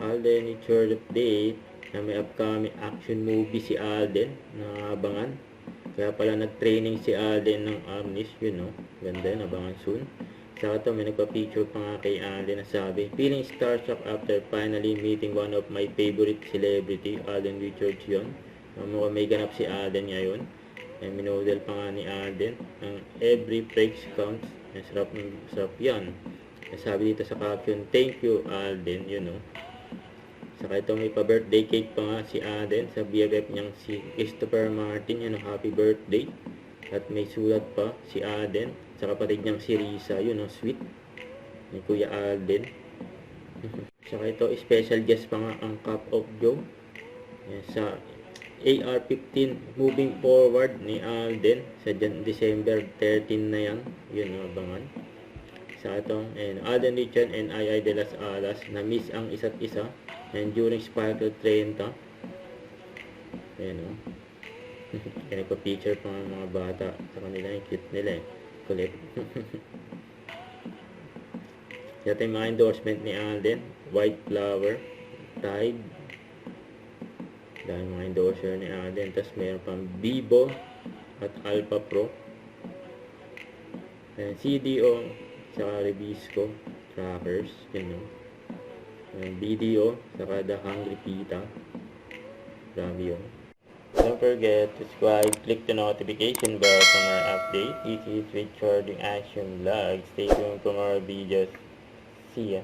Alden, Richard update na may upcoming action movie si Alden na abangan. Kaya pala nag-training si Alden ng Arnis, yun no. Ganda yun, abangan soon. Saka to, may nagpa-picture pa nga kay Alden na sabi, feeling starstruck after finally meeting one of my favorite celebrity, Alden Richards yun. Mukhang may ganap si Alden ngayon. Minodel pa nga ni Alden ang every breaks counts. Sarap yan. Sabi dito sa caption, thank you Alden, you know. Saka ito may pa-birthday cake pa nga si Alden sa BFF niyang si Christopher Martin, you know, happy birthday. At may sulat pa si Alden sa kapatid niyang si Risa, you know, sweet ni Kuya Alden. Saka ito special guest pa nga ang Cup of Joe. Yan, sa AR-15 moving forward ni Alden sa December 13 na yan, yun abangan. Sa itong Alden Richard and Ai de las Alas na miss ang isa't isa and during Sparkle 30 ayan o kaya nagpa-picture pa ng mga bata sa kanila, yung cute nila kulit. Ito yung mga endorsement ni Alden, White Flower, Tide, dahil mga endorser ni Alden. Tapos mayroon pang Vivo at Alpha Pro, and CDO, saka Rebisco trackers, yun know. BDO, saka The Hungry Pita. Grabe yun. Don't forget to subscribe, click the notification bell for more updates. This is Richard Action Vlog. Stay tuned for more videos. See ya.